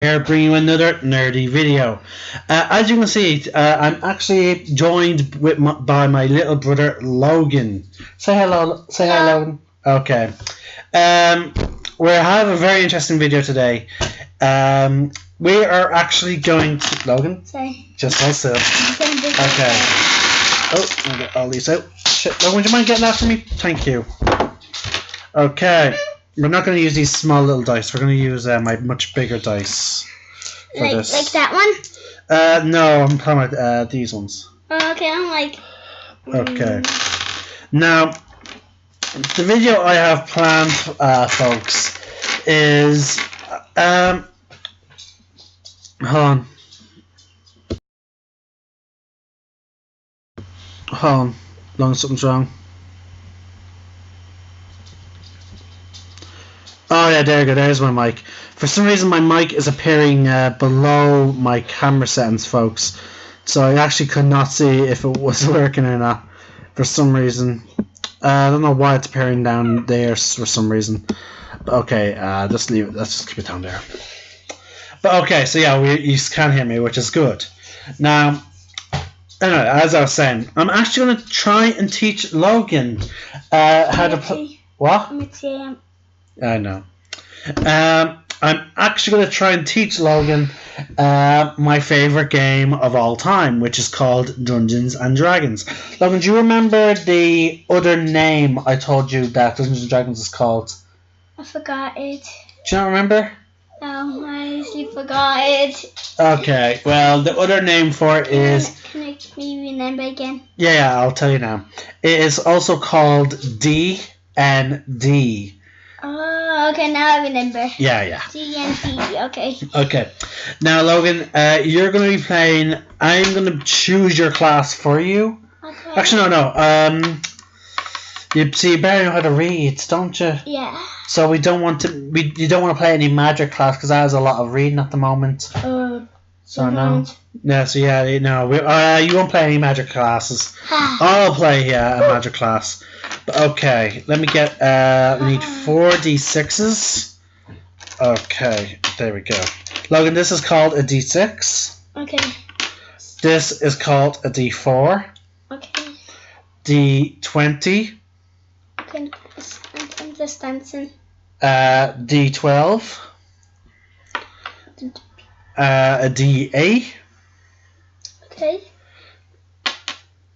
Here, bringing you another nerdy video. As you can see, I'm actually joined by my little brother Logan. Say hello. Say hi, Logan. Okay. We have a very interesting video today. We are actually going to Logan. Sorry. Just hold still. Okay. Oh, I'll get all these out. Shit, Logan, would you mind getting after me? Thank you. Okay. We're not going to use these small little dice. We're going to use my much bigger dice for this. Like that one? No, I'm talking about these ones. Oh, okay, I'm like... Okay. Now, the video I have planned, folks, is... hold on. Hold on. Long, something's wrong. Oh yeah, there you go, there's my mic. For some reason my mic is appearing below my camera settings, folks. So I actually could not see if it was working or not for some reason. I don't know why it's appearing down there for some reason. But okay, just leave it, let's just keep it down there. But okay, so yeah, you can hear me, which is good. Now, anyway, as I was saying, I'm actually going to try and teach Logan how to play... What? I know. I'm actually going to try and teach Logan my favourite game of all time, which is called Dungeons and Dragons. Logan, do you remember the other name I told you that Dungeons and Dragons is called? I forgot it. Do you not remember? No, I actually forgot it. Okay, well, the other name for it is... Can you remember again? Yeah, I'll tell you now. It is also called D&D. Oh, okay, now I remember. Yeah. D&D, okay. Okay. Now, Logan, you're going to be playing... I'm going to choose your class for you. Okay. Actually, no. You better know how to read, don't you? Yeah. So you don't want to play any magic class because that has a lot of reading at the moment. So no. Yeah, so yeah, no. You won't play any magic classes. I'll play a magic class. But okay, let me get. We need 4 D6s. Okay, there we go. Logan, this is called a D6. Okay. This is called a D4. Okay. D20. Okay, I'm just dancing. D12. A D8. Okay.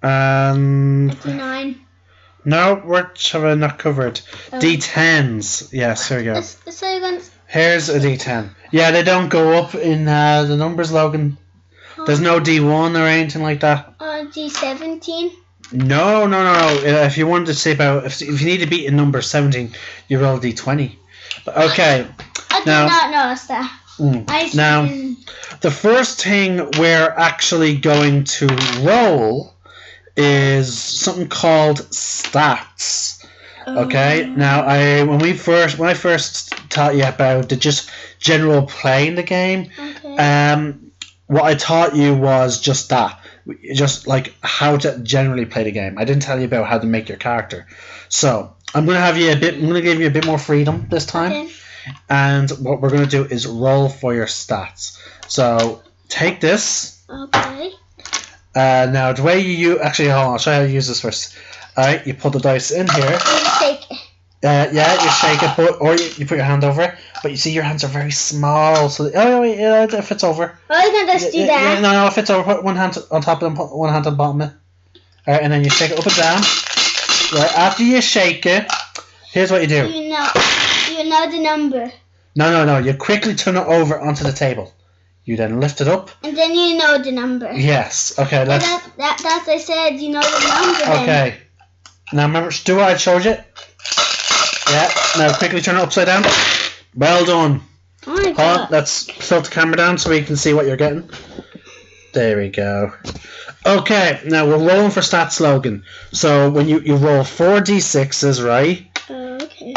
D9. No, we're not covered. D10s. Yes, here we go. Here's a D10. Yeah, they don't go up in the numbers, Logan. There's no D1 or anything like that. D17. No. If you wanted to say about if you need to beat a number 17, you roll D20. But okay. I did not notice that. Now, the first thing we're actually going to roll is something called stats. Okay. Now, when I first taught you about the just general playing the game, what I taught you was just that. Just like how to generally play the game. I didn't tell you about how to make your character. So I'm gonna give you a bit more freedom this time. Okay. And what we're gonna do is roll for your stats. So take this. Okay. Now the way you actually hold on, I'll show you how to use this first. Alright, you put the dice in here. Shake it. Yeah, you shake it, or you put your hand over it. But you see your hands are very small, so it fits over. Oh, you can just do that. No, it fits over. Put one hand on top of them, put one hand on the bottom of it. Alright, and then you shake it up and down. Right, after you shake it, here's what you do. You know the number. No. You quickly turn it over onto the table. You then lift it up. And then you know the number. Yes. Okay. Let's. That's I said. You know the number. Okay. Now remember, do what I showed you. Yeah. Now quickly turn it upside down. Well done. Oh my God. Let's tilt the camera down so we can see what you're getting. There we go. Okay. Now we're rolling for stats, Logan. So when you roll 4 D6s, right? Okay.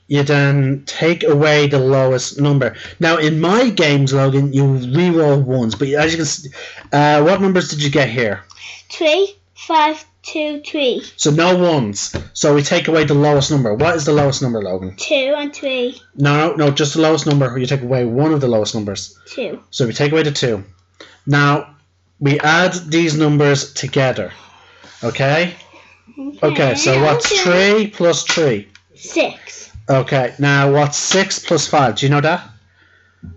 You then take away the lowest number. Now, in my games, Logan, you re-roll ones. But as you can see, what numbers did you get here? 3, 5, 2, 3. So no ones. So we take away the lowest number. What is the lowest number, Logan? 2 and 3. No, just the lowest number. You take away one of the lowest numbers. 2. So we take away the 2. Now, we add these numbers together. Okay? Okay, so what's 3 plus 3? 6. Okay, now what's 6 plus 5? Do you know that?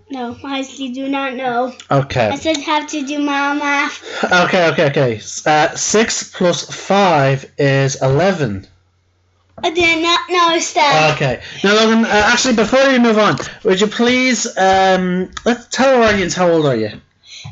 No, I actually do not know. Okay. I still have to do my math. Okay. 6 plus 5 is 11. I did not know that. Okay. Now, Logan, actually, before we move on, would you please let's tell our audience how old are you?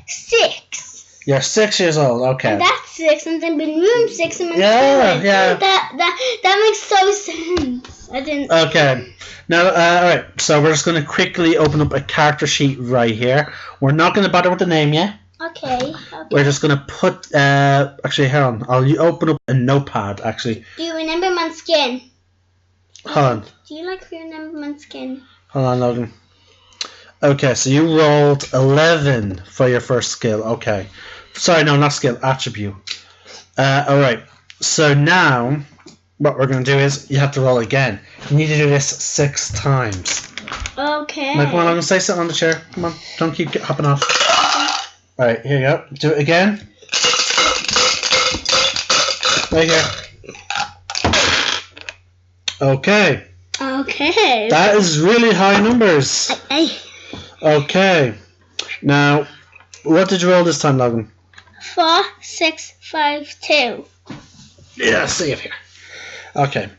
6. You're 6 years old. Okay. And that's 6, and then in room 6 and Yeah. That makes so sense. I didn't. Okay. Now, alright, so we're just going to quickly open up a character sheet right here. We're not going to bother with the name yet. Okay. We're just going to put, actually, hold on. I'll open up a notepad, actually. Do you remember my skin? Hold on. Do you remember my skin? Hold on, Logan. Okay, so you rolled 11 for your first skill. Okay. Sorry, no, not skill, attribute. Alright, so now what we're going to do is you have to roll again. You need to do this 6 times. Okay. Now, come on, I'm going to say something on the chair. Come on, don't keep hopping off. Alright, here you go. Do it again. Right here. Okay. Okay. That is really high numbers. Okay. Now, what did you roll this time, Logan? 4, 6, 5, 2. Yeah, see it here. Okay.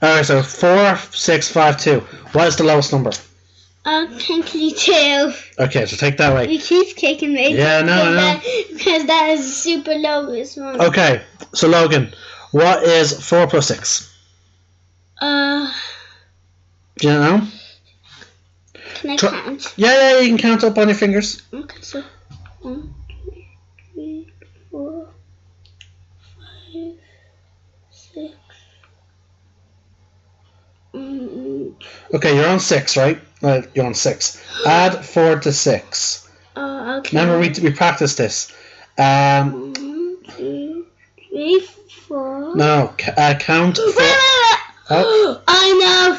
Alright, so 4, 6, 5, 2. What is the lowest number? Technically 2. Okay, so take that away. We keep taking me. Yeah, no. Because that is super lowest one. Okay, so Logan, what is 4 plus 6? Do you know? Can I count? Yeah, you can count up on your fingers. Okay, so 1, 2, 3, 4, 5, 6. Okay, you're on 6, right? You're on 6. Add 4 to 6. Oh, okay. Remember, we practiced this. 1, 2, 3, 4. No, count 4. Wait. Oh. I know.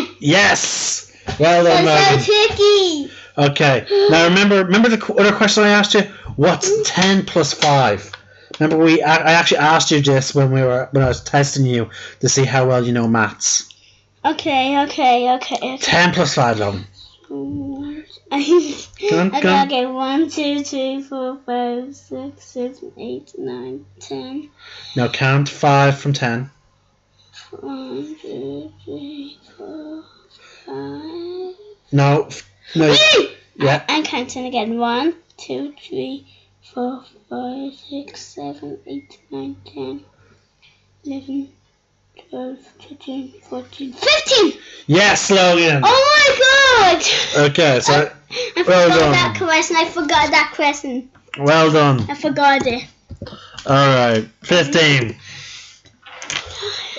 10. Yes. Well done, That's Logan. so tricky. Okay. Now remember the other question I asked you. What's 10 plus 5? Remember, I actually asked you this when I was testing you to see how well you know maths. Okay. 10 plus 5, Logan. Go on. Okay, 1, 2, 3, 4, 5, 6, 7, 8, 9, 10. Now count 5 from 10. 1, 2, 3, 4, 5. No. Yeah. I'm counting again. 1, 2, 3, 4, 5, 6, 7, 8, 9, 10, 11, 12, 13, 14, 15! Yes, Logan. Oh my god! Okay, so I well forgot done. that question. I forgot that question. Well done. I forgot it. Alright, 15.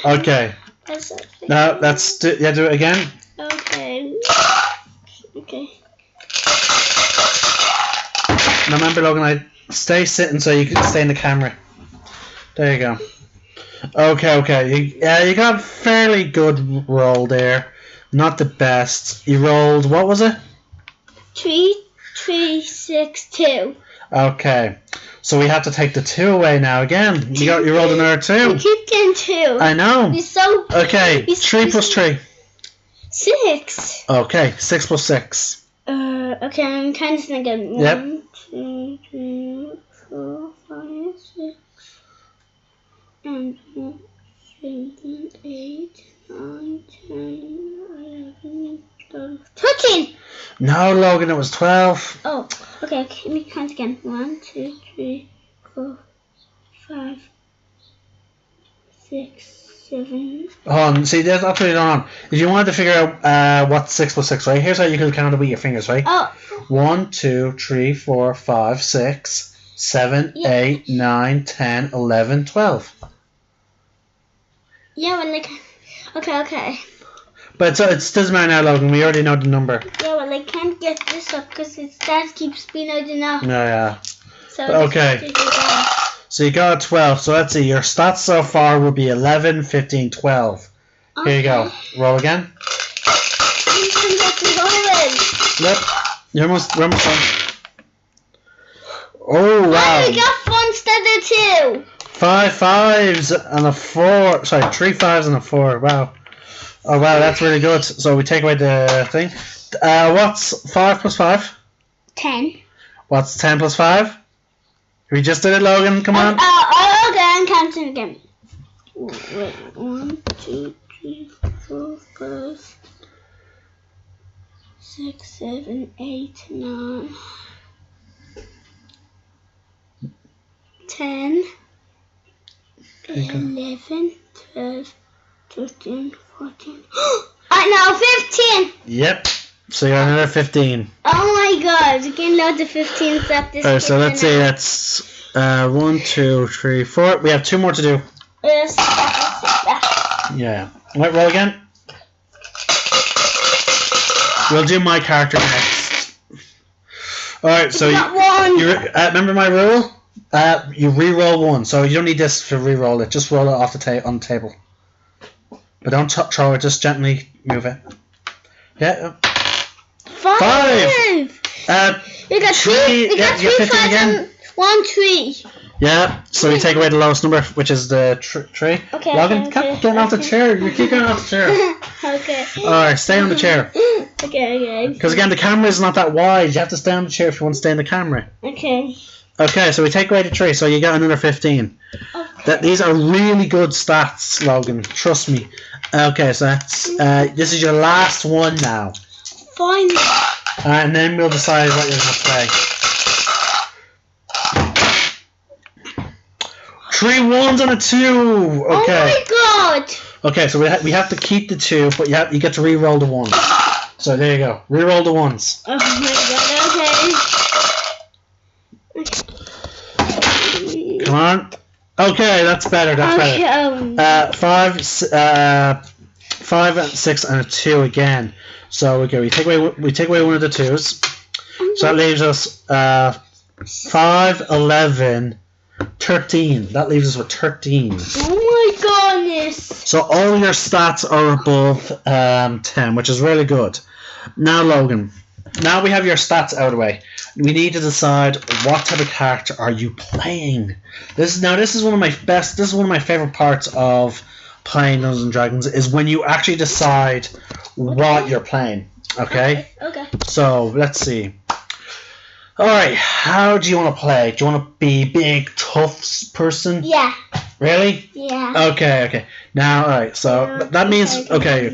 Okay. That's okay. Now let's do it again. Okay. Now remember, Logan, I stay sitting so you can stay in the camera. There you go. Okay. You got a fairly good roll there. Not the best. You rolled, what was it? 3, 3, 6, 2. Okay. So we have to take the 2 away now again. You rolled another 2. You keep getting 2. I know. You're so... Okay, 3 plus 3. 6. Okay, 6 plus 6. Okay, I'm kind of thinking. Yep. 1, 2, 3, 4, 5, 6, and 7, 8, 9, 10, 11, 12, 13! No, Logan, it was 12. Oh, okay, let me count again. 1, 2, 3, 4, 5, 6, 7. Hold on, see, that's actually going on. If you wanted to figure out what's 6 plus 6, right? Here's how you can count it with your fingers, right? Oh. 1, 2, 3, 4, 5, 6, 7, Yeah. 8, 9, 10, 11, 12. Yeah, well, like... Okay. But it doesn't matter now, Logan. We already know the number. Yeah, well, I can't get this up because its dad keeps being out enough. No, yeah. So Okay. just do that. So you got a 12. So let's see. Your stats so far will be 11, 15, 12. Okay. Here you go. Roll again. Yep. You're almost done. Oh, wow. Oh, we got 4 instead of 2. 5 5s and a 4. Sorry, 3 5s and a 4. Wow. Oh, wow, that's really good. So we take away the thing. What's 5 plus 5? 10. What's 10 plus 5? We just did it, Logan. Come on. Okay, I'm counting again. Wait, 1, 2, 3, 4, 5, 6, 7, 8, 9, 10, 11, 12, 13, 14. I know, 15! Yep. So you got another 15. Oh my god, again loads of 15s up this. Alright, so let's say that's 1, 2, 3, 4. We have 2 more to do. Yes. Yeah. Wait, roll again. We'll do my character next. Alright, so you remember my rule? You re-roll 1, so you don't need this to re-roll it. Just roll it off on the table. But don't throw it, just gently move it. Yeah. 5! We got 3. We got 3 5s and 1 3. Yeah, so we take away the lowest number, which is the 3. Okay. Logan, keep getting off the chair. You keep getting off the chair. Okay. Alright, stay on the chair. Okay. Because again, the camera is not that wide. You have to stay on the chair if you want to stay in the camera. Okay. Okay, so we take away the 3, so you got another 15. Okay. These are really good stats, Logan. Trust me. Okay, so that's this is your last one now. Fine. And then we'll decide what you're going to play. 3 1s and a 2. Okay. Oh my god. Okay, so we have to keep the 2, but you get to re-roll the 1. So there you go. Re-roll the 1s. Oh my god. Okay. Come on. Okay, that's better. That's better. 5 and 6 and a 2 again. So okay, we take away one of the 2s. So that leaves us 5, 11, 13. That leaves us with 13. Oh my goodness. So all your stats are above 10, which is really good. Now, Logan, now we have your stats out of the way. We need to decide what type of character are you playing. This is one of my favorite parts of playing Dungeons and Dragons is when you actually decide what you're playing. Okay? Okay. So let's see. Alright, how do you want to play? Do you want to be big, tough person? Yeah. Really? Yeah. Okay. Now, alright, so that means okay.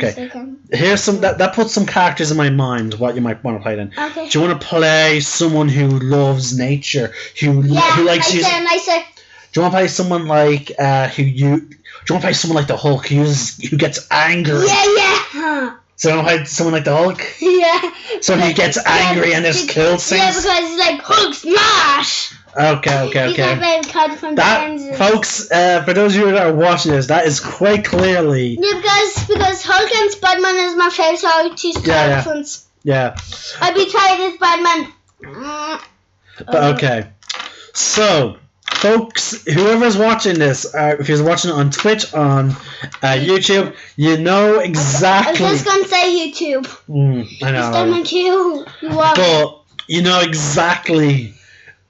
Here's some that puts some characters in my mind what you might want to play then. Okay. Do you want to play someone who loves nature, who likes you? Nicer. Do you want to play someone like do you want to play someone like the Hulk who gets angry? Yeah. So you want to play someone like the Hulk? Yeah. Someone who gets angry and just kills things? Yeah, because it's like Hulk smash! Okay. He's my favorite card from That, folks, for those of you that are watching this, that is quite clearly... Yeah, because Hulk and Spider-Man is my favorite, so I would choose difference. Yeah. I'd be tired of Spider-Man. But okay. So, folks, whoever's watching this, if you're watching it on Twitch, on YouTube, you know exactly... I was just going to say YouTube. I know. Spider-Man Q. But you know exactly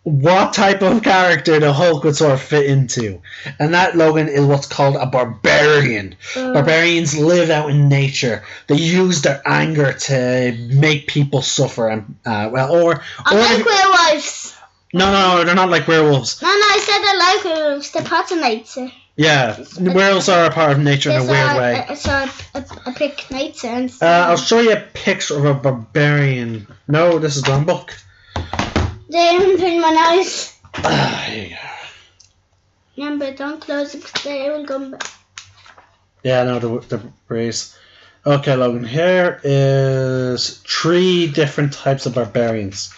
what type of character the Hulk would sort of fit into. And that, Logan, is what's called a barbarian. Barbarians live out in nature. They use their anger to make people suffer. And I like werewolves. No, they're not like werewolves. No, I said I like werewolves. They're part of nature. Yeah, werewolves are a part of nature in a weird way. So I pick nature and I'll show you a picture of a barbarian. No, this is the wrong book. They haven't been my nose. Here you go. Remember, don't close it because they will come back. Yeah, no, the breeze. Okay, Logan, here is 3 different types of barbarians.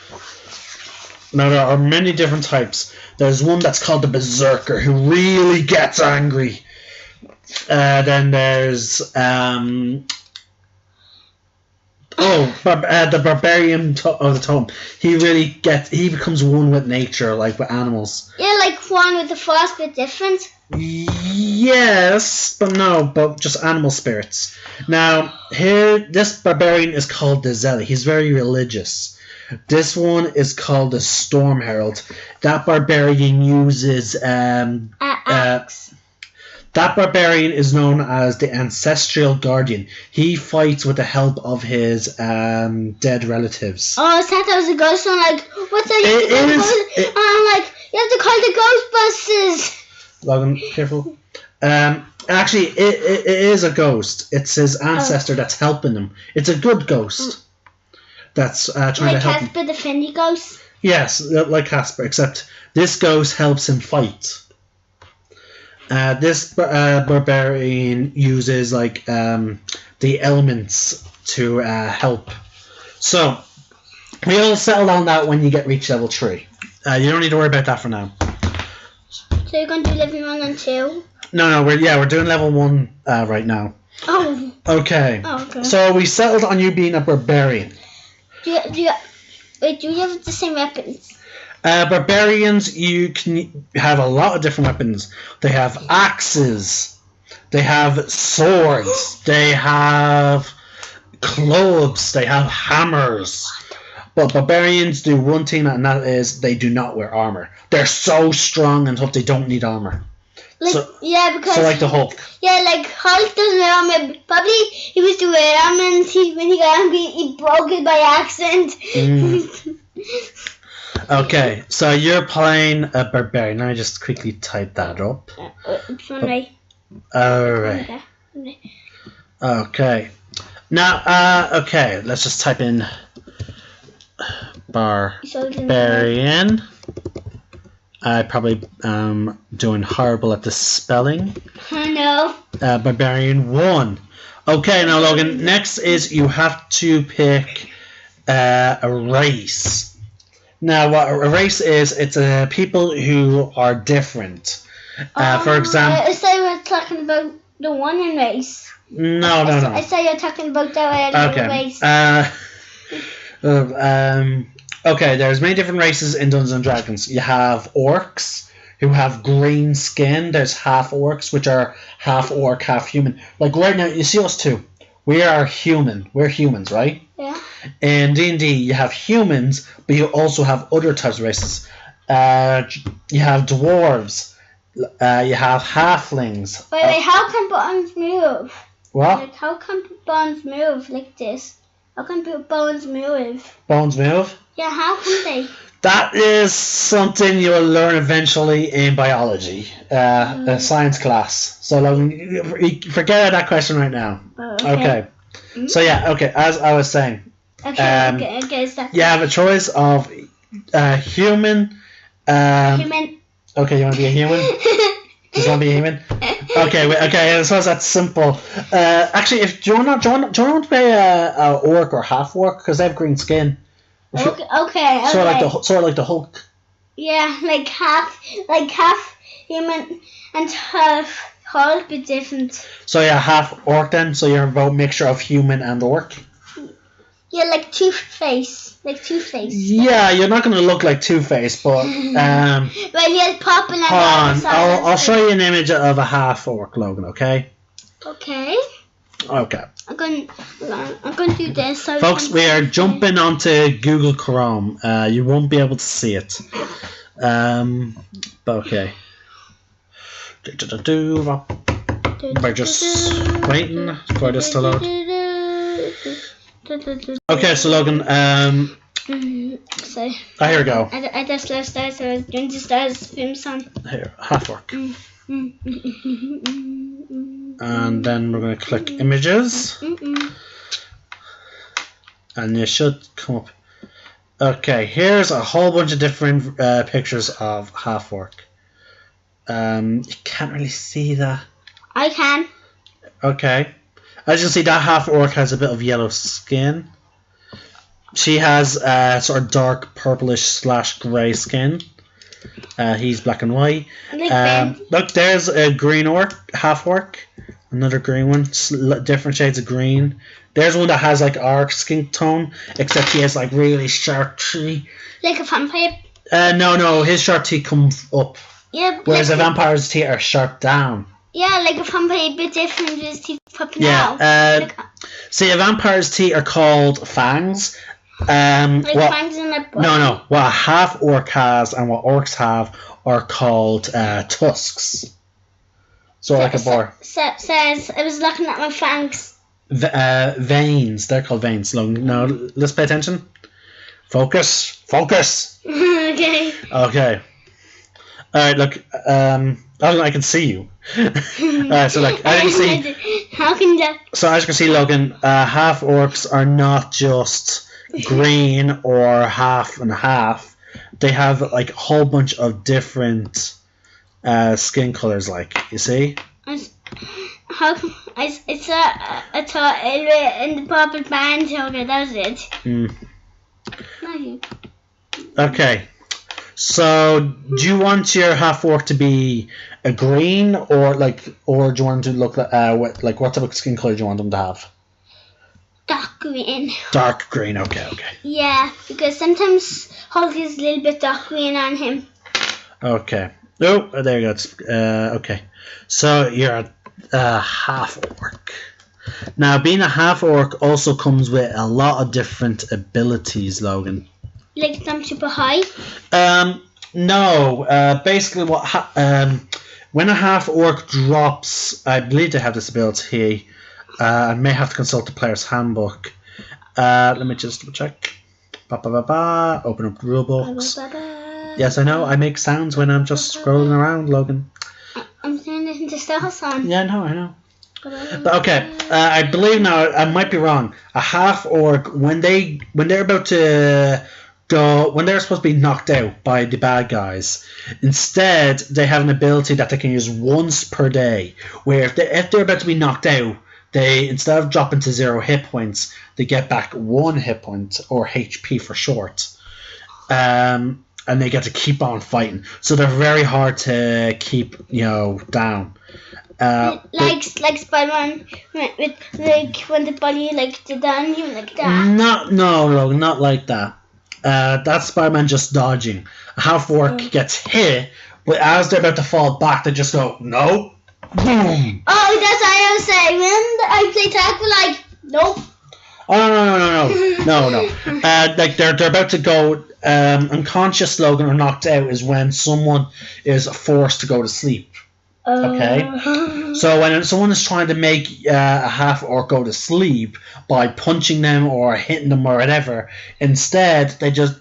Now, there are many different types. There's one that's called the Berserker, who really gets angry. Then there's the Barbarian of the Tome. He becomes one with nature, like with animals. Yeah, like one with the frostbite different? Yes, but no, but just animal spirits. Now, here, this barbarian is called the Zealot. He's very religious. This one is called the Storm Herald. That barbarian uses Axe. that barbarian is known as the Ancestral Guardian. He fights with the help of his dead relatives. Oh, I thought that was a ghost one. Like, what's that? It I'm like, you have to call the Ghostbusters. Logan, careful. Actually, it is a ghost. It's his ancestor that's helping him. It's a good ghost that's trying to help him. Like Casper the Friendly Ghost? Yes, like Casper, except this ghost helps him fight. This barbarian uses like the elements to help. So we'll settle on that when you reach level 3. You don't need to worry about that for now. So you're going to do level 1 and 2? No, we're doing level 1 right now. Oh. Okay. Oh, okay. So we settled on you being a barbarian. Do you have the same weapons? Barbarians, you can have a lot of different weapons. They have axes. They have swords. They have clubs. They have hammers. But barbarians do one thing, and that is they do not wear armor. They're so strong and tough they don't need armor. Like, because... So like the Hulk. Yeah, like Hulk doesn't wear armor. Probably he was to wear armor and when he got angry, he broke it by accident. Okay, so you're playing a barbarian. Let me just quickly type that up. Alright. Okay. Now, okay, let's just type in barbarian. I probably doing horrible at the spelling. I know. Barbarian 1. Okay, now Logan, next is you have to pick a race. Now, what a race is, it's people who are different. For example... I say we're talking about the one in race. No. I say you're talking about the race. Okay, there's many different races in Dungeons and Dragons. You have orcs, who have green skin. There's half orcs, which are half orc, half human. Like right now, you see us two. We are human. We're humans, right? Yeah. In D&D, you have humans, but you also have other types of races. You have dwarves. You have halflings. Wait, how can bones move? What? Like, how can bones move like this? How can bones move? Bones move? Yeah, how can they? That is something you will learn eventually in biology, a science class. So forget that question right now. Oh, okay. So yeah, okay. As I was saying, Okay. You have a choice of human. Human. Okay, you want to be a human? Just want to be a human? Okay. Okay. I suppose that's simple. Actually, do you want to play a orc or half orc because they have green skin? Okay. Sort of like the Hulk. Yeah, like half human and half Hulk, but different. So yeah, half orc then. So you're about mixture of human and orc. Yeah, like Two-Face. Yeah, you're not going to look like Two-Face, but well, you're popping hold on. I'll show you an image of a half orc, Logan. Okay. Okay. Okay. I'm going to do this. So folks, we are jumping onto Google Chrome. You won't be able to see it. Okay. We're just waiting for this to load. Okay, so Logan, so here we go. I just left stars, so I was doing the stars film song. Here, half orc. And then we're going to click images. And you should come up. Okay, here's a whole bunch of different pictures of half orc. You can't really see that. I can. Okay. As you can see, that half orc has a bit of yellow skin. She has sort of dark purplish / grey skin. He's black and white. Look, there's a green orc, half orc. Another green one, different shades of green. There's one that has like our skin tone, except he has like really sharp teeth. Like a vampire? No, his sharp teeth come up. Yeah. Whereas like, a vampire's teeth are sharp down. Yeah, like a vampire a bit different with his teeth popping Yeah. out. See, a vampire's teeth are called fangs. Fangs in a No. What a half orc has and what orcs have are called tusks. So like a boar. Says I was looking at my fangs. Veins. They're called veins. No, let's pay attention. Focus. Okay. Okay. Alright, look. I can see you. So like, I didn't see. How can that? So as you can see, Logan, half orcs are not just green or half and half. They have like a whole bunch of different skin colors. Like you see. How I thought in the purple band holder, that's it. Okay. So do you want your half orc to be a green or do you want to look what type of skin color do you want them to have? Dark green. Dark green. Okay. Yeah, because sometimes Hulk is a little bit dark green on him. Okay. Oh, there you go. Okay. So you're a half orc. Now, being a half orc also comes with a lot of different abilities, Logan. Like jump super high? No. Basically, when a half orc drops, I believe they have this ability. I may have to consult the player's handbook. Let me just double check. Open up the rule books. Yes, I know. I make sounds when I'm just scrolling around, Logan. I'm saying this into Stealth on. Yeah, I know. But okay, I believe now. I might be wrong. A half orc when they're about to go, when they're supposed to be knocked out by the bad guys, instead they have an ability that they can use once per day. Where if they're about to be knocked out, they, instead of dropping to 0 hit points, they get back 1 hit point, or HP for short. And they get to keep on fighting. So they're very hard to keep, down. Like Spider-Man with when the body did that on him like that. No, not like that. That's Spider-Man just dodging. A half orc gets hit, but as they're about to fall back, they just go no. Boom! Oh, that's what I was saying. When I play tag, nope. Oh no! They're about to go unconscious, Logan, or knocked out is when someone is forced to go to sleep. Okay, so when someone is trying to make a half orc go to sleep by punching them or hitting them or whatever, instead they just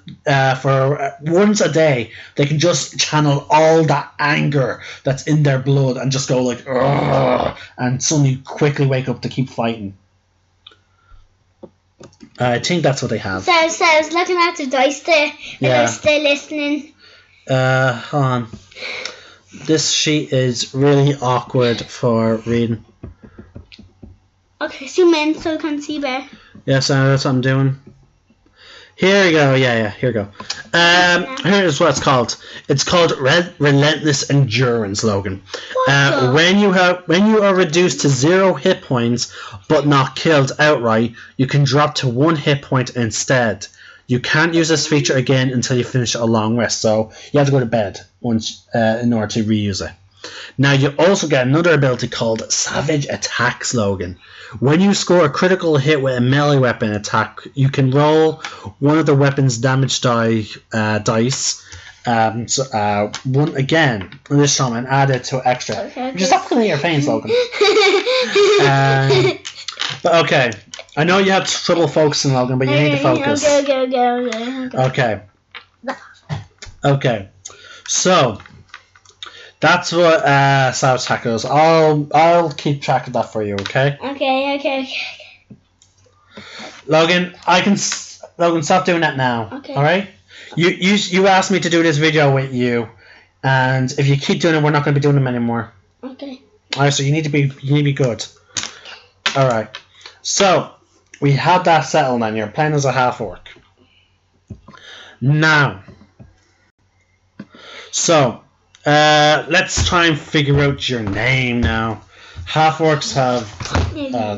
for once a day they can just channel all that anger that's in their blood and just go like "Urgh," and suddenly quickly wake up to keep fighting. I think that's what they have. So I was looking at the dice there, and I was still listening. Hold on. This sheet is really awkward for reading. Okay, zoom in so I can see better. Yes, that's what I'm doing. Here we go. Yeah, here we go. Here's what it's called. It's called Relentless Endurance, Logan. When you are reduced to 0 hit points but not killed outright, you can drop to 1 hit point instead. You can't use this feature again until you finish a long rest, so you have to go to bed once in order to reuse it. Now you also get another ability called Savage Attack, Logan. When you score a critical hit with a melee weapon attack, you can roll one of the weapon's damage dice, one again this time, and add it to extra. Okay. Just stop looking at your face, Logan. But okay, I know you have trouble focusing, Logan, but you need to focus. Okay. So that's what Savage Attack is. I'll keep track of that for you. Okay. Okay. Logan, Logan, stop doing that now. Okay. All right. You asked me to do this video with you, and if you keep doing it, we're not going to be doing them anymore. Okay. All right. So you need to be good. All right. So we have that settled, and you're playing as a half orc. Now, so let's try and figure out your name now. Half orcs have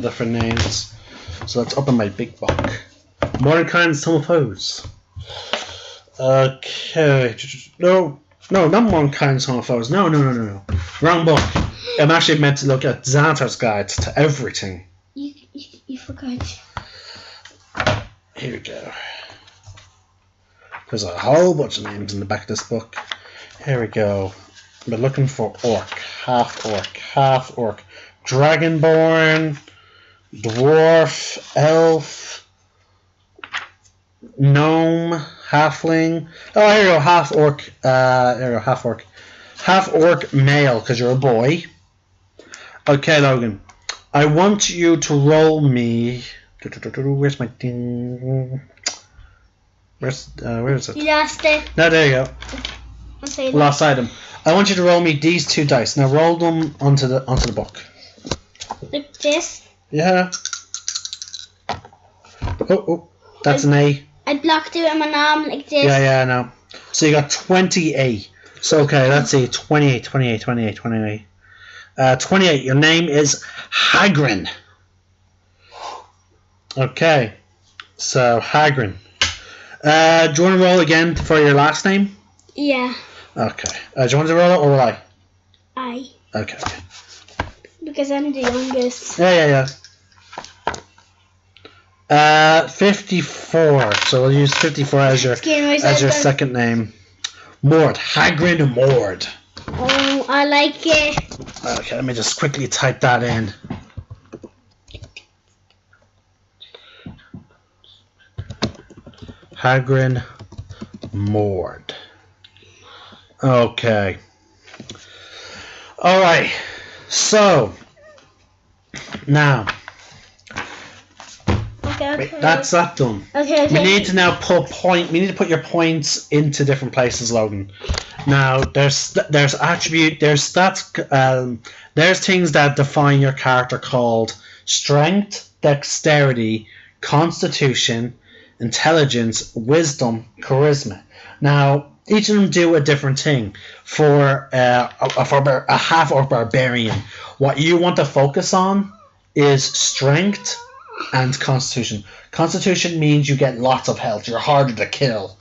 different names, so let's open my big book. Mordenkainen's Tumble Pose. Okay. No. No, not Mankind's Home of Foes. No. Wrong book. I'm actually meant to look at Xanathar's Guide to Everything. You forgot. Here we go. There's a whole bunch of names in the back of this book. Here we go. We're looking for orc, half orc, dragonborn, dwarf, elf, gnome, halfling. Oh, here you go, half orc. Half orc male, because you're a boy. Okay, Logan. I want you to roll me. Where's my thing? Where is it? You lost it. No, there you go. Okay, Last item. I want you to roll me these 2 dice. Now roll them onto the book. like this. Yeah. Oh, that's an A. I blocked it with my arm like this. Yeah, I know. So you got 20A. So okay, let's see. 28. 28. Your name is Hagrin. Okay. So Hagrin. Do you want to roll again for your last name? Yeah. Okay. Do you want to roll it or will I? I. Okay. Because I'm the youngest. Yeah. 54. So we'll use 54 as your second name. Mord. Hagrin Mord. Oh, I like it. Okay, let me just quickly type that in. Hagrin Mord. Okay. Alright. So, now. Okay. That's that done. Okay. We need to now we need to put your points into different places, Logan. Now, there's attribute, there's stats, there's things that define your character called strength, dexterity, constitution, intelligence, wisdom, charisma. Now, each of them do a different thing. For a half orc barbarian, what you want to focus on is strength and constitution. Constitution means you get lots of health. You're harder to kill.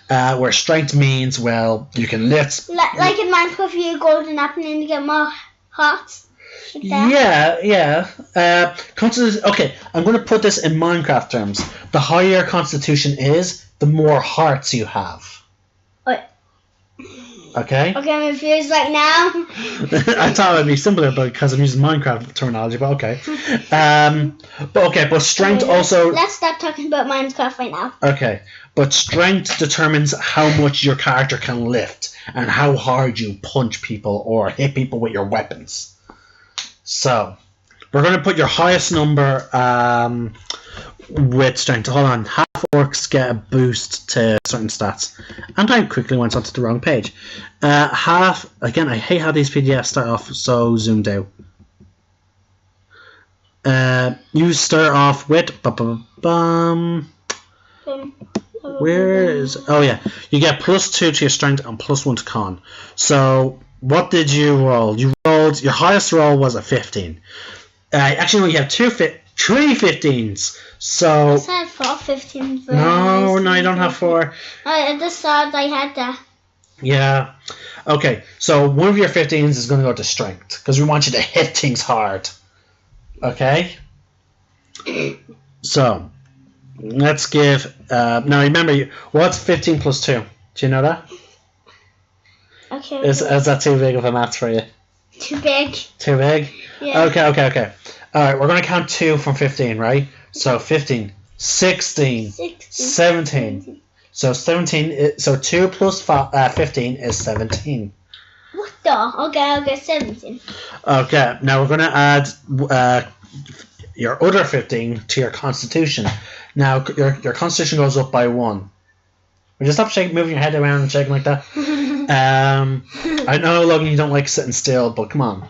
Where strength means, well, you can lift. Like in Minecraft, you get golden apple and you get more hearts. Like that. Yeah. Okay, I'm going to put this in Minecraft terms. The higher your constitution is, the more hearts you have. Okay? Okay, I'm confused right now. I thought it would be simpler because I'm using Minecraft terminology, but okay. But strength also... Let's stop talking about Minecraft right now. Okay, but strength determines how much your character can lift and how hard you punch people or hit people with your weapons. So, we're going to put your highest number with strength. Hold on. Half orcs get a boost to certain stats. And I quickly went onto the wrong page. Again, I hate how these PDFs start off so zoomed out. You start off with... Where is... Oh, yeah. You get +2 to your strength and +1 to con. So, what did you roll? You rolled... Your highest roll was a 15. Actually, you have 3 15s. So... I said 4 15s. No, you don't have 4. I just thought I had that. Yeah. Okay, so one of your 15s is going to go to strength, because we want you to hit things hard. Okay? So, let's give... now, remember, what's 15 plus 2? Do you know that? Okay. Is that too big of a math for you? Too big. Too big? Yeah. Okay. Alright, we're going to count 2 from 15, right? So 15, 16, 17. So 17, so 2 plus 15 is 17. What the? Okay, I'll get 17. Okay, now we're going to add your other 15 to your constitution. Now, your constitution goes up by 1. Would you stop moving your head around and shaking like that? I know, Logan, you don't like sitting still, but come on.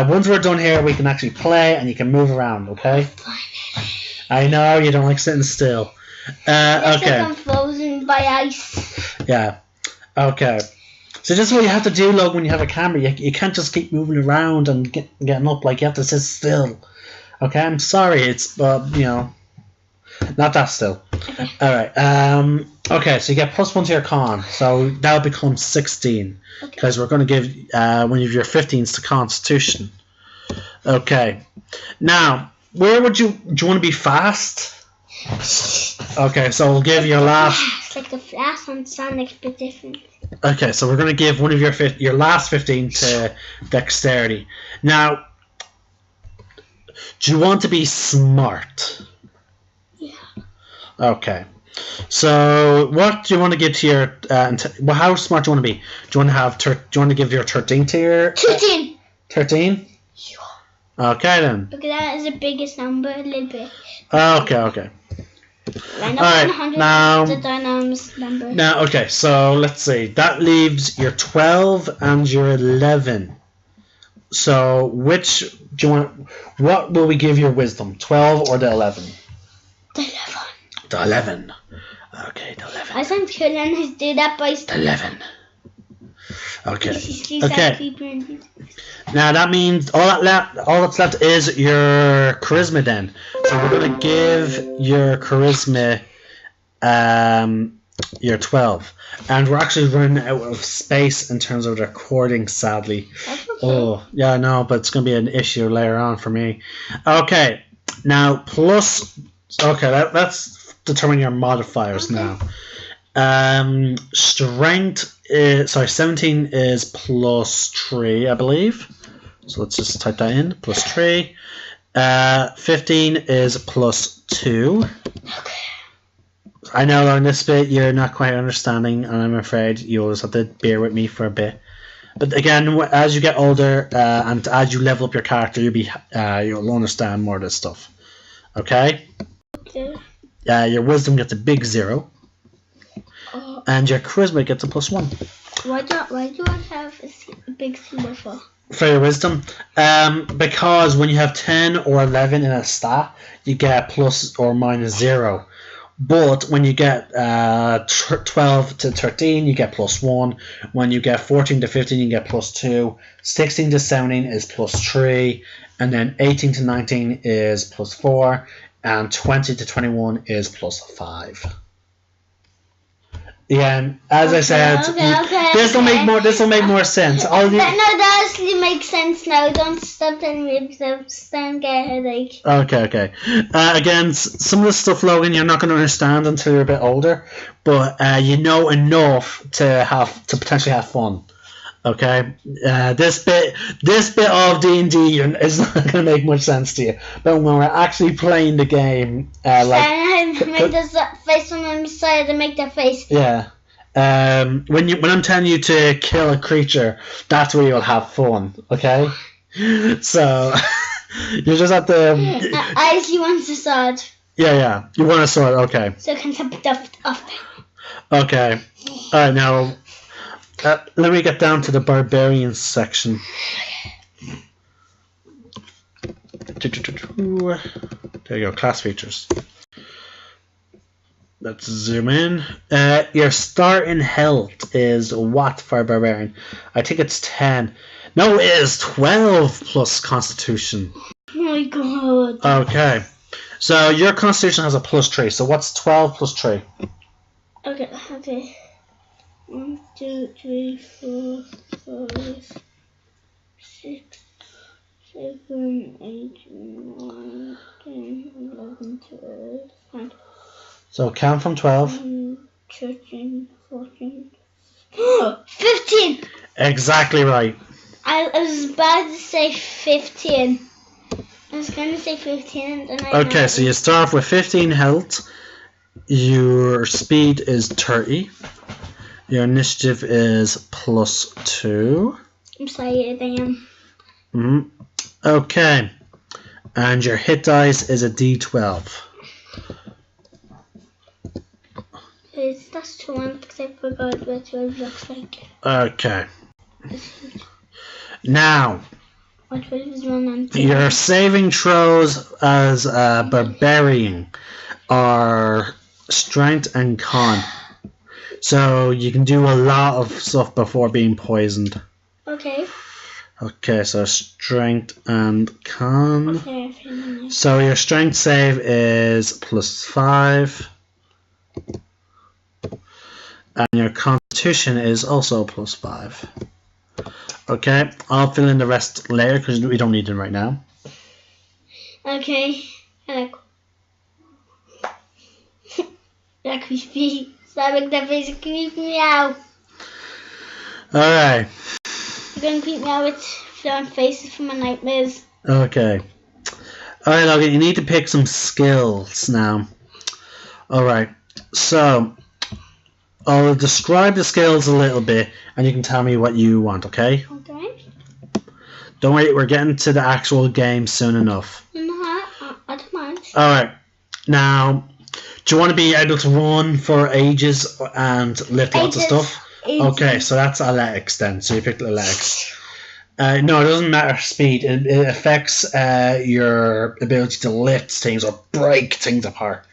Once we're done here, we can actually play and you can move around, okay? I know you don't like sitting still. Okay. I'm frozen by ice. Yeah. Okay. So this is what you have to do, Logan, when you have a camera. You can't just keep moving around and getting up. Like, you have to sit still. Okay, I'm sorry. It's, you know. Not that still. Okay. Alright, okay, so you get +1 to your con, so that'll become 16. Because we're going to give one of your 15s to Constitution. Okay. Now, where do you want to be fast? Okay, so we'll give your last... Like the flash on Sonic, but different. Okay, so we're going to give one of your last 15 to Dexterity. Now, do you want to be smart? Yeah. Okay. So, what do you want to give to your... well, how smart do you want to be? Do you want to give your 13 to your... 13! 13? Yeah. Okay, then. Because that is the biggest number, a little bit. Okay. I know Alright, 100 now... is the dynamics number. Now, okay, so let's see. That leaves your 12 and your 11. So, which do you want... What will we give your wisdom? 12 or the 11? The 11. The 11. Okay, the 11. I think Kulan do that by... The 11. Okay. Okay. Now that means all that's left is your charisma then. So we're gonna give your charisma your 12. And we're actually running out of space in terms of recording, sadly. Oh, yeah, no, but it's gonna be an issue later on for me. Okay. Now plus let's determine your modifiers now. Strength is 17 is +3, I believe. So let's just type that in. +3. 15 is +2. Okay. I know on this bit you're not quite understanding, and I'm afraid you'll just have to bear with me for a bit. But again, as you get older and as you level up your character, you'll understand more of this stuff. Okay. Okay. Your wisdom gets a big 0. And your charisma gets a +1. Why do I have a big symbol for? For your wisdom? Because when you have 10 or 11 in a stat, you get plus or minus 0. But when you get 12 to 13, you get +1. When you get 14 to 15, you get +2. 16 to 17 is +3. And then 18 to 19 is +4. And 20 to 21 is +5. Yeah, and as I said, this will make more sense. No, that actually makes sense now. Don't stop telling me because I'm get a headache. Okay. Again, some of the stuff, Logan, you're not going to understand until you're a bit older, but you know enough to potentially have fun. Okay, this bit of D&D is not going to make much sense to you, but when we're actually playing the game, and I make this face on the side to make that face. Yeah. When I'm telling you to kill a creature, that's where you'll have fun. Okay. So you just have to. I actually want a sword. Yeah. You want a sword, okay. So I can top it off. Okay. All right, now. Let me get down to the barbarian section. There you go, class features. Let's zoom in. Your starting health is what for barbarian? I think it's 10. No, it is 12 plus constitution. Oh my god. Okay. So your constitution has a +3. So what's 12 plus 3? Okay. 1, 2, 3, 4, 5, 6, 7, 8, 9, 10, 11, 12, 13. So count from 12. 13, 14, 15! Exactly right. I was about to say 15. I was going to say 15 and then I Okay, so you start off with 15 health. Your speed is 30. Your initiative is +2. I'm sorry, damn. Okay. And your hit dice is a D12. That's 2 because I forgot what 12 looks like. Okay. Now, what 12 is 1 and 2? your saving throws as a barbarian are strength and con. So you can do a lot of stuff before being poisoned. Okay. Okay, so strength and con. Okay, a few minutes. So your strength save is +5. And your constitution is also +5. Okay, I'll fill in the rest later because we don't need them right now. Okay. Hello. That creepy. Stop making that face and creep me out. Alright, You're gonna creep me out with flowing faces from my nightmares. okay. Alright, Logan, you need to pick some skills now. Alright, so I'll describe the skills a little bit and you can tell me what you want, okay? Okay. Don't worry, we're getting to the actual game soon enough. No, I don't mind. Alright, now, do you want to be able to run for ages and lift lots of stuff? Okay, so that's athletics then. So you picked athletics. No, it doesn't matter speed. It affects your ability to lift things or break things apart.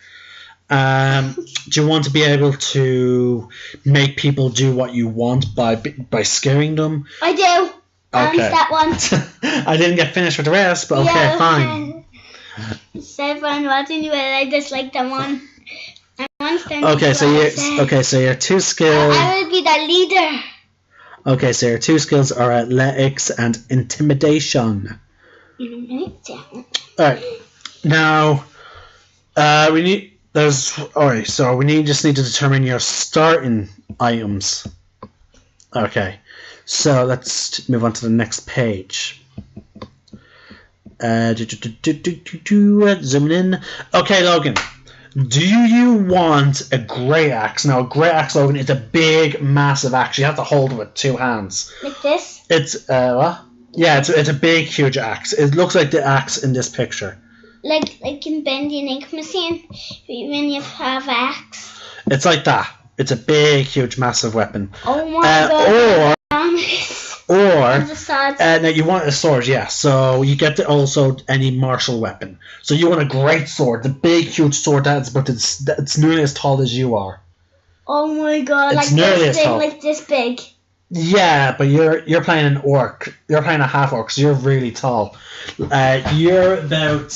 Do you want to be able to make people do what you want by scaring them? I do. Okay. That one. I didn't get finished with the rest, but okay, Yeah, fine. 7 watching you, and I just like that one. Okay, so your two skills. I will be the leader. Okay, so your two skills are athletics and intimidation. Alright. Now we need so we just need to determine your starting items. Okay. So let's move on to the next page. Zooming in. Okay, Logan. Do you want a great axe? Now, a great axe, Logan, is a big, massive axe. You have to hold it with 2 hands. Like this? It's what? Yeah, it's a big, huge axe. It looks like the axe in this picture. Like in Bendy and Ink Machine, when you have axe. It's like that. It's a big, huge, massive weapon. Oh my god! Now you want a sword, yeah. So you get also any martial weapon. So you want a great sword, the big, huge sword it's nearly as tall as you are. Oh my god! It's like nearly this as big, tall. like this big. Yeah, but you're playing an orc. You're playing a half orc, so you're really tall. You're about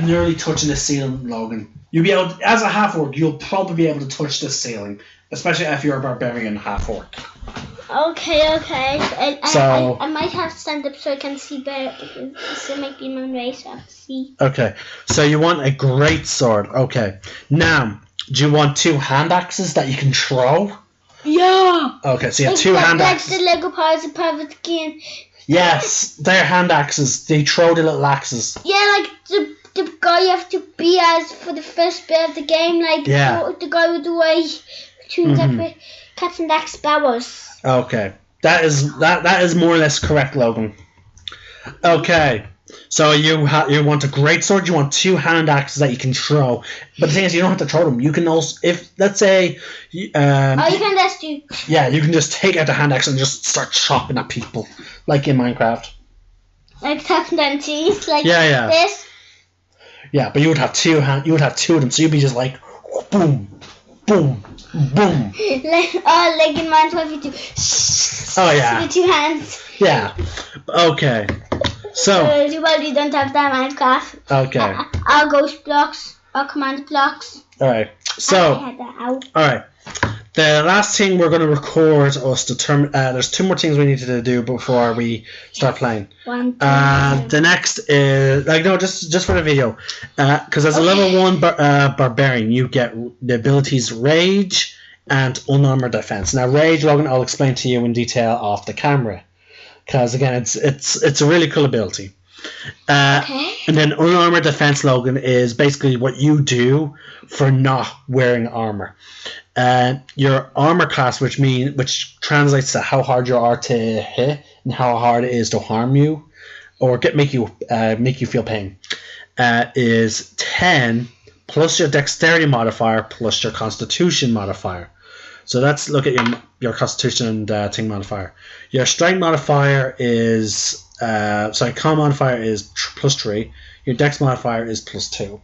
nearly touching the ceiling, Logan. You'll be able to, as a half orc, you'll probably be able to touch the ceiling, especially if you're a barbarian half orc. Okay. I might have to stand up so I can see better. So it might be my way, so I have to see. Okay, so you want a great sword. Okay, now do you want 2 hand axes that you can throw? Yeah. Okay, so you have 2 hand axes. Like the Lego parts of Private Game. Yes, they're hand axes. They throw the little axes. Yeah, like the guy you have to be as for the first bit of the game, like the guy with the way between cats and axe powers. Okay, that is more or less correct, Logan. Okay, so you want a great sword. You want 2 hand axes that you can throw, but the thing is, you don't have to throw them. You can also, if let's say, you can just do. Yeah, you can just take out the hand axe and just start chopping at people, like in Minecraft. Like tapping down cheese, like this. Yeah, but you would have 2 of them, so you'd be just like, boom, boom, boom. like in Minecraft you do. Oh yeah. With 2 hands. Yeah. Okay. So. Well, you don't have that Minecraft. Okay. Our ghost blocks, our command blocks. All right. So. I had that out. All right. The last thing we're going to record us determine. There's 2 more things we need to do before we start playing. 1, 2, the next is just for the video, because as a level 1 barbarian, you get the abilities Rage and Unarmored Defense. Now, Rage, Logan, I'll explain to you in detail off the camera, because again, it's a really cool ability. Okay. And then Unarmored Defense, Logan, is basically what you do for not wearing armor. Your armor class, which translates to how hard you are to hit and how hard it is to harm you, or make you feel pain, is 10 plus your dexterity modifier plus your constitution modifier. So let's look at your constitution and thing modifier. Your strength modifier is con modifier is +3. Your dex modifier is +2.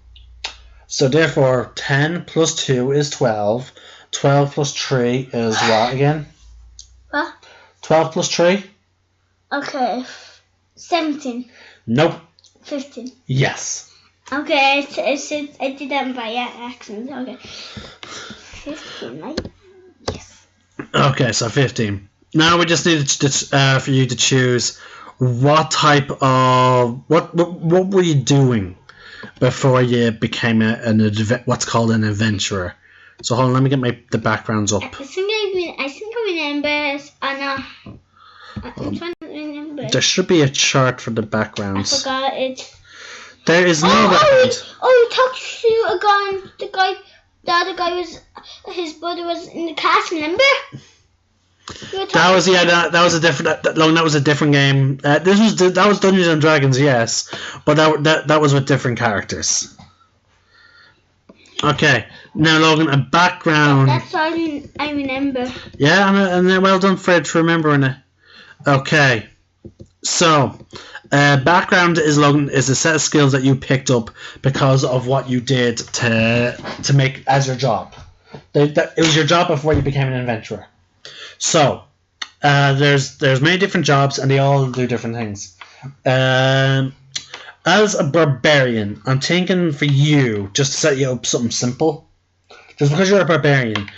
So therefore, 10 plus 2 is 12. 12 plus 3 is what again? What? 12 plus 3? Okay. 17. Nope. 15. Yes. Okay, I did that by accident. Okay. 15, right? Yes. Okay, so 15. Now we just need for you to choose what type of what were you doing before you became what's called an adventurer. So hold on, let me get the backgrounds up. I think I remember. I'm trying to remember. There should be a chart for the I backgrounds. forgot it. There is no background. We talked to a guy. The other guy his brother was in the cast. Remember? That was a different. That was a different game. That was Dungeons and Dragons, yes, but that was with different characters. Okay, now Logan, a background. That's all I remember. Yeah, and well done, Fred, for remembering it. Okay, so background is a set of skills that you picked up because of what you did to make as your job. It was your job before you became an adventurer. So there's many different jobs and they all do different things. As a barbarian, I'm thinking for you, just to set you up something simple, just because you're a barbarian,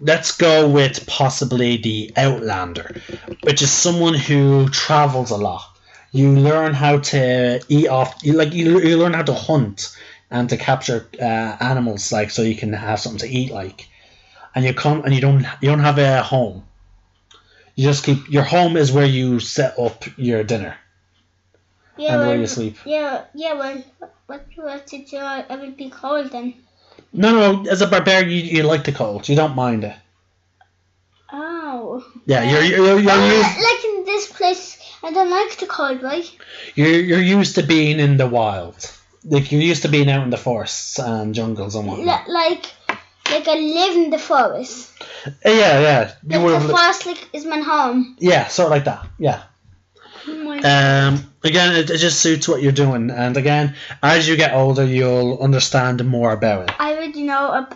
let's go with possibly the Outlander, which is someone who travels a lot. You learn how to eat off. You learn how to hunt and to capture animals, like, so you can have something to eat, like. And you don't have a home. You just your home is where you set up your dinner. Yeah, and where you sleep. Yeah. Well, what did you ever be called then? No. As a barbarian, you like the cold. You don't mind it. Oh. Yeah, you're used. Like in this place, I don't like the cold, right? You're used to being in the wild. Like, you're used to being out in the forests and jungles and whatnot. Like I live in the forest. Yeah. The forest is my home. Yeah, sort of like that. Yeah. Again, it just suits what you're doing, and again, as you get older, you'll understand more about it. I already know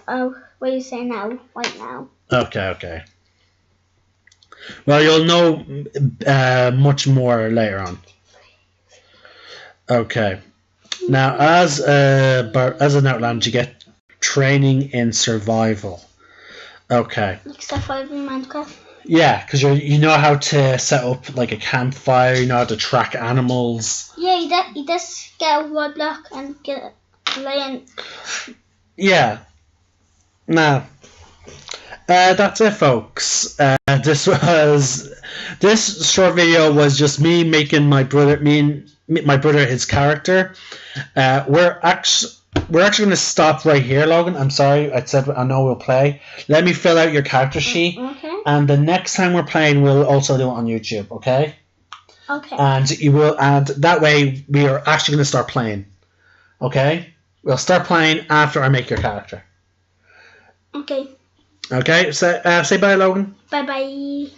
what you say now, right now. Okay. Well, you'll know much more later on. Okay. Now, as an Outlander, you get training in survival. Okay. Like survival in Minecraft. Yeah, because you know how to set up like a campfire. You know how to track animals. Yeah, you just get a wood block and get a lion. Yeah. Now, that's it, folks. This short video was just me making my brother his character. We're actually going to stop right here, Logan. I'm sorry, I know we'll play. Let me fill out your character sheet. Okay. And the next time we're playing, we'll also do it on YouTube, okay? Okay. And that way we are actually going to start playing, okay? We'll start playing after I make your character. Okay. Okay, so say bye, Logan. Bye.